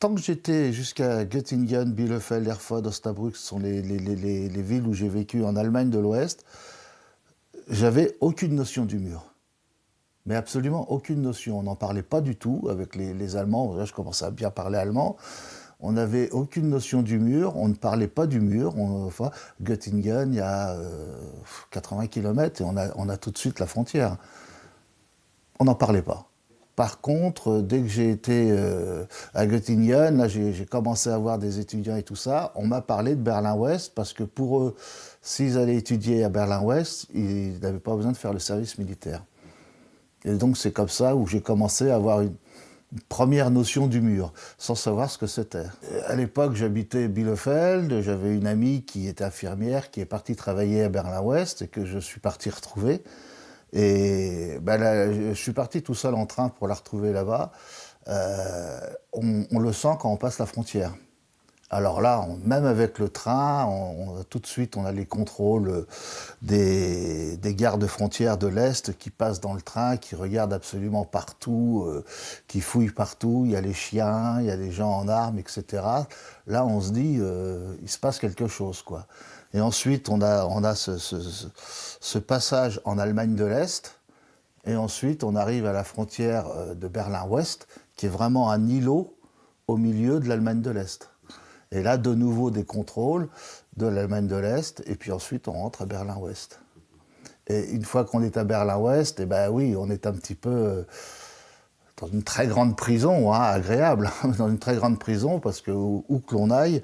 tant que j'étais jusqu'à Göttingen, Bielefeld, Erfurt, Osnabrück, ce sont les villes où j'ai vécu en Allemagne de l'Ouest, j'avais aucune notion du mur. Mais absolument aucune notion. On n'en parlait pas du tout avec les Allemands. Là, je commençais à bien parler allemand. On n'avait aucune notion du mur. On ne parlait pas du mur. Enfin, Göttingen, il y a 80 km et on a tout de suite la frontière. On n'en parlait pas. Par contre, dès que j'ai été à Göttingen, là j'ai commencé à voir des étudiants et tout ça, on m'a parlé de Berlin-Ouest parce que pour eux, s'ils allaient étudier à Berlin-Ouest, ils n'avaient pas besoin de faire le service militaire. Et donc c'est comme ça où j'ai commencé à avoir une première notion du mur, sans savoir ce que c'était. À l'époque, j'habitais Bielefeld, j'avais une amie qui était infirmière, qui est partie travailler à Berlin-Ouest et que je suis parti retrouver. Et ben là, je suis parti tout seul en train pour la retrouver là-bas. On le sent quand on passe la frontière. Alors là, même avec le train, tout de suite, on a les contrôles des gardes frontières de l'Est qui passent dans le train, qui regardent absolument partout, qui fouillent partout. Il y a les chiens, il y a les gens en armes, etc. Là, on se dit, il se passe quelque chose, quoi. Et ensuite, on a ce passage en Allemagne de l'Est. Et ensuite, on arrive à la frontière de Berlin-Ouest, qui est vraiment un îlot au milieu de l'Allemagne de l'Est. Et là, de nouveau, des contrôles de l'Allemagne de l'Est, et puis ensuite, on rentre à Berlin-Ouest. Et une fois qu'on est à Berlin-Ouest, eh ben oui, on est un petit peu dans une très grande prison, hein, agréable, dans une très grande prison, parce que où que l'on aille,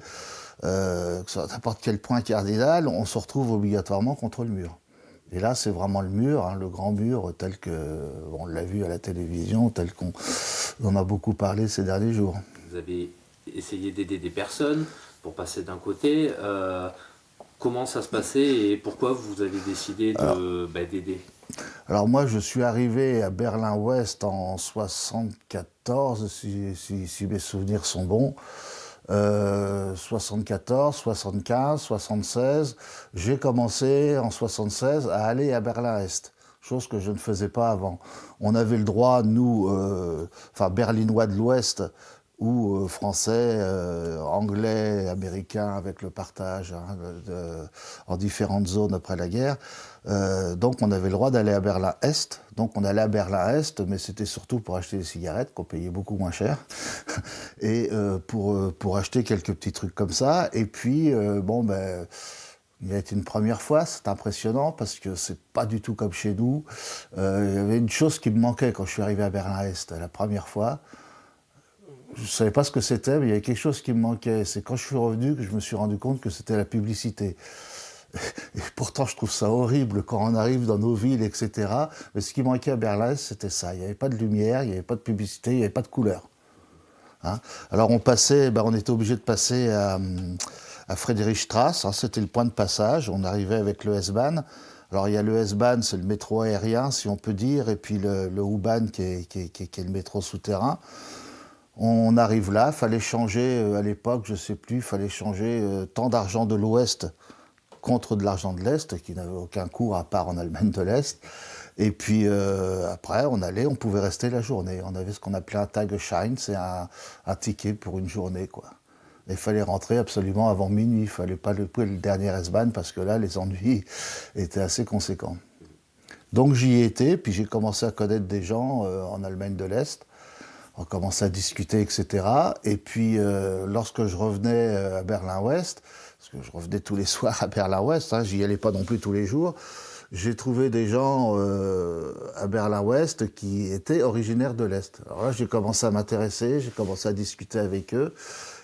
sur n'importe quel point cardinal, on se retrouve obligatoirement contre le mur. Et là, c'est vraiment le mur, hein, le grand mur, tel que on l'a vu à la télévision, tel qu'on en a beaucoup parlé ces derniers jours. Vous avez essayé d'aider des personnes pour passer d'un côté. Comment ça se passait et pourquoi vous avez décidé d'aider? Alors moi, je suis arrivé à Berlin-Ouest en 74, si mes souvenirs sont bons. 74, 75, 76. J'ai commencé en 76 à aller à Berlin-Est, chose que je ne faisais pas avant. On avait le droit, nous, berlinois de l'Ouest, ou français, anglais, américains, avec le partage en différentes zones après la guerre. Donc on avait le droit d'aller à Berlin-Est. Donc on allait à Berlin-Est, mais c'était surtout pour acheter des cigarettes qu'on payait beaucoup moins cher. Et pour acheter quelques petits trucs comme ça. Et puis, il a été une première fois, c'est impressionnant parce que c'est pas du tout comme chez nous. Il y avait une chose qui me manquait quand je suis arrivé à Berlin-Est la première fois. Je ne savais pas ce que c'était, mais il y avait quelque chose qui me manquait. C'est quand je suis revenu que je me suis rendu compte que c'était la publicité. Et pourtant, je trouve ça horrible quand on arrive dans nos villes, etc. Mais ce qui manquait à Berlin, c'était ça. Il n'y avait pas de lumière, il n'y avait pas de publicité, il n'y avait pas de couleur. Hein. Alors on était obligé de passer à Friedrichstraße, hein, c'était le point de passage. On arrivait avec le S-Bahn. Alors il y a le S-Bahn, c'est le métro aérien, si on peut dire, et puis le U-Bahn qui est le métro souterrain. On arrive là, fallait changer, à l'époque, je sais plus, fallait changer tant d'argent de l'Ouest contre de l'argent de l'Est, qui n'avait aucun cours à part en Allemagne de l'Est. Et puis après, on pouvait rester la journée. On avait ce qu'on appelait un Tagesschein, c'est un ticket pour une journée, quoi. Il fallait rentrer absolument avant minuit, il fallait pas louper le dernier S-Bahn parce que là, les ennuis étaient assez conséquents. Donc j'y étais, puis j'ai commencé à connaître des gens en Allemagne de l'Est. On commençait à discuter, etc. Et puis, lorsque je revenais à Berlin-Ouest, parce que je revenais tous les soirs à Berlin-Ouest, hein, j'y allais pas non plus tous les jours, j'ai trouvé des gens à Berlin-Ouest qui étaient originaires de l'Est. Alors là, j'ai commencé à m'intéresser, j'ai commencé à discuter avec eux.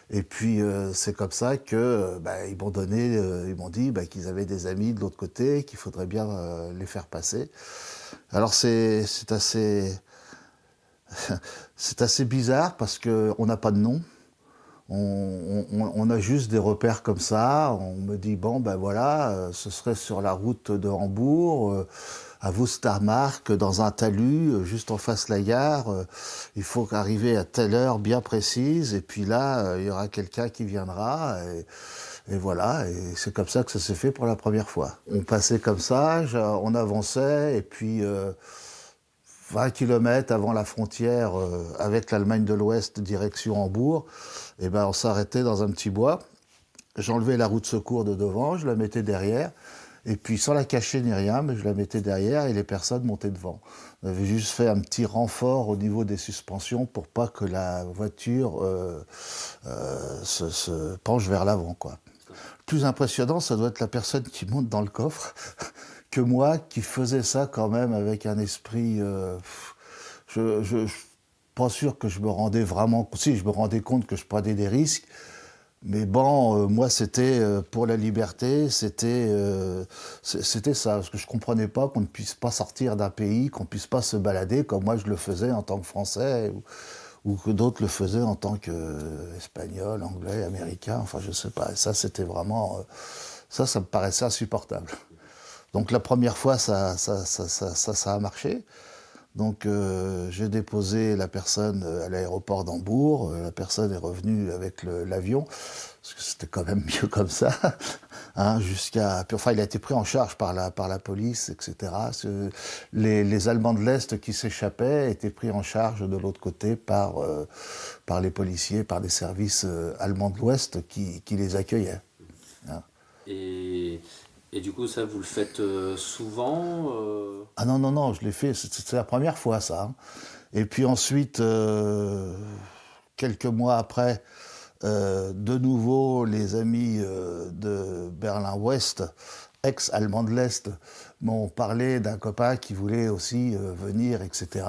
Et puis, c'est comme ça que ils m'ont dit qu'ils avaient des amis de l'autre côté, qu'il faudrait bien les faire passer. Alors, c'est assez... C'est assez bizarre parce qu'on n'a pas de nom. On a juste des repères comme ça. On me dit, ce serait sur la route de Hambourg, à Wustermark, dans un talus, juste en face de la gare. Il faut arriver à telle heure bien précise. Et puis là, il y aura quelqu'un qui viendra. Et voilà, et c'est comme ça que ça s'est fait pour la première fois. On passait comme ça, on avançait, et puis... 20 km avant la frontière avec l'Allemagne de l'Ouest, direction Hambourg, et ben on s'arrêtait dans un petit bois. J'enlevais la roue de secours de devant, je la mettais derrière, et puis sans la cacher ni rien, mais je la mettais derrière et les personnes montaient devant. On avait juste fait un petit renfort au niveau des suspensions pour pas que la voiture se penche vers l'avant, quoi. Le plus impressionnant, ça doit être la personne qui monte dans le coffre que moi, qui faisais ça quand même avec un esprit... je pas sûr que je me rendais vraiment... Si, je me rendais compte que je prenais des risques, mais bon, moi, c'était pour la liberté, c'était ça. Parce que je comprenais pas qu'on ne puisse pas sortir d'un pays, qu'on puisse pas se balader comme moi je le faisais en tant que Français, ou que d'autres le faisaient en tant qu'Espagnol, Anglais, Américain, enfin je sais pas. Et ça, c'était vraiment... ça me paraissait insupportable. Donc la première fois, ça a marché. Donc j'ai déposé la personne à l'aéroport d'Hambourg. La personne est revenue avec l'avion, parce que c'était quand même mieux comme ça. Hein, enfin, il a été pris en charge par la police, etc. Les Allemands de l'Est qui s'échappaient étaient pris en charge de l'autre côté par les policiers, par les services allemands de l'Ouest qui les accueillaient. Hein. Et du coup, ça, vous le faites souvent Ah non, non, non, je l'ai fait, c'était la première fois ça. Hein. Et puis ensuite, quelques mois après, de nouveau, les amis de Berlin-Ouest, ex-Allemands de l'Est, m'ont parlé d'un copain qui voulait aussi venir, etc.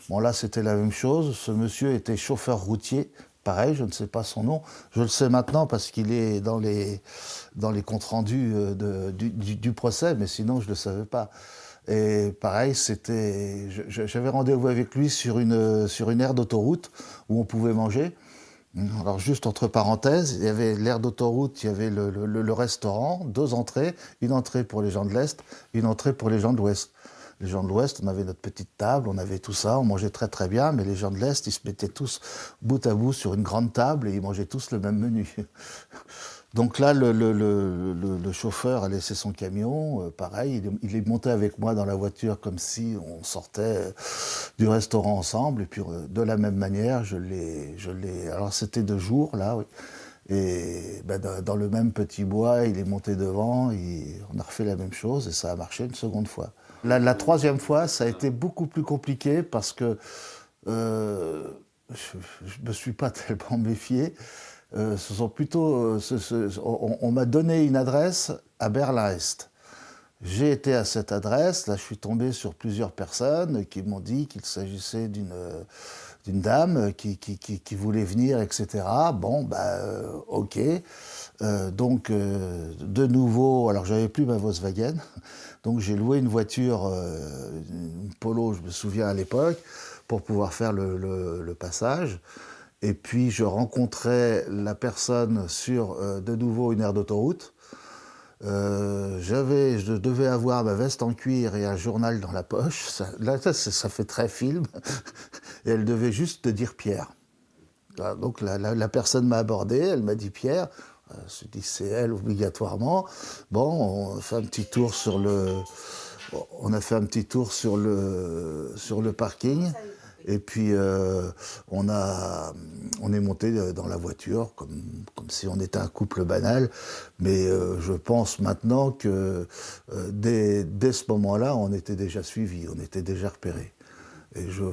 Bon, là, c'était la même chose. Ce monsieur était chauffeur routier. Pareil, je ne sais pas son nom. Je le sais maintenant parce qu'il est dans les comptes rendus du procès, mais sinon, je ne le savais pas. Et pareil, j'avais rendez-vous avec lui sur une aire d'autoroute où on pouvait manger. Alors juste entre parenthèses, il y avait l'aire d'autoroute, il y avait le restaurant, 2 entrées, une entrée pour les gens de l'Est, une entrée pour les gens de l'Ouest. Les gens de l'Ouest, on avait notre petite table, on avait tout ça, on mangeait très très bien, mais les gens de l'Est, ils se mettaient tous bout à bout sur une grande table et ils mangeaient tous le même menu. Donc là, le chauffeur a laissé son camion, pareil, il est monté avec moi dans la voiture comme si on sortait du restaurant ensemble, et puis de la même manière, alors c'était de jour, là, oui. Et ben, dans le même petit bois, il est monté devant, on a refait la même chose et ça a marché une seconde fois. La troisième fois, ça a été beaucoup plus compliqué parce que je me suis pas tellement méfié. Ce sont plutôt, on m'a donné une adresse à Berlin-Est. J'ai été à cette adresse, là je suis tombé sur plusieurs personnes qui m'ont dit qu'il s'agissait d'une dame qui voulait venir, etc. Bon, bah ok. Donc de nouveau, alors j'avais plus ma Volkswagen, donc j'ai loué une voiture, une Polo, je me souviens à l'époque, pour pouvoir faire le passage. Et puis je rencontrais la personne sur de nouveau une aire d'autoroute. Je devais avoir ma veste en cuir et un journal dans la poche. Ça fait très film. Et elle devait juste dire Pierre. Voilà, donc la personne m'a abordé, elle m'a dit Pierre. Je me suis dit c'est elle obligatoirement. Bon, on a fait un petit tour sur le parking. Et puis on est monté dans la voiture comme si on était un couple banal. Mais je pense maintenant que dès ce moment-là, on était déjà suivis, on était déjà repérés. Et je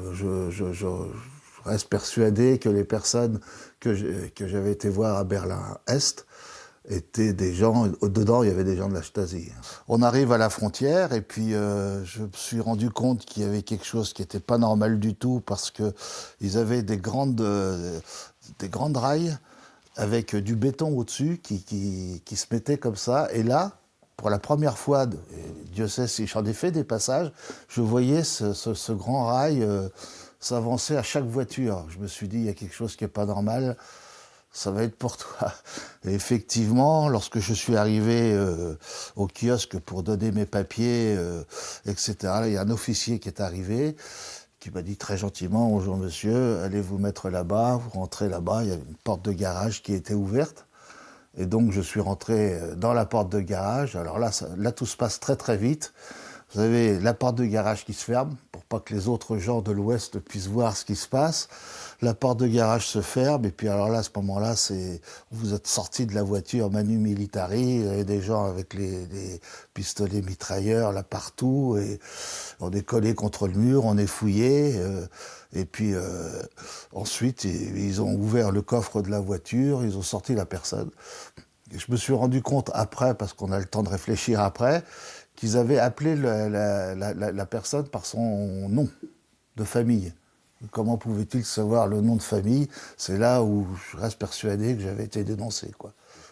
reste persuadé que les personnes que j'avais été voir à Berlin-Est étaient des gens, dedans il y avait des gens de la Stasi. On arrive à la frontière et puis je me suis rendu compte qu'il y avait quelque chose qui n'était pas normal du tout parce qu'ils avaient des grandes rails avec du béton au-dessus qui se mettaient comme ça. Et là, pour la première fois, Dieu sait si j'en ai fait des passages, je voyais ce grand rail s'avancer à chaque voiture. Je me suis dit, il y a quelque chose qui n'est pas normal. Ça va être pour toi. Et effectivement, lorsque je suis arrivé au kiosque pour donner mes papiers, etc., il y a un officier qui est arrivé, qui m'a dit très gentiment, bonjour monsieur, allez vous mettre là-bas, vous rentrez là-bas, il y avait une porte de garage qui était ouverte. Et donc je suis rentré dans la porte de garage. Alors là tout se passe très très vite. Vous avez la porte de garage qui se ferme pour pas que les autres gens de l'Ouest puissent voir ce qui se passe. La porte de garage se ferme et puis alors là, à ce moment-là, vous êtes sortis de la voiture manu militari, il y avait des gens avec les pistolets mitrailleurs là partout et on est collé contre le mur, on est fouillé. Et puis ensuite, ils ont ouvert le coffre de la voiture, ils ont sorti la personne. Et je me suis rendu compte après, parce qu'on a le temps de réfléchir après, qu'ils avaient appelé la personne par son nom de famille. Comment pouvait-il savoir le nom de famille? C'est là où je reste persuadé que j'avais été dénoncé, quoi.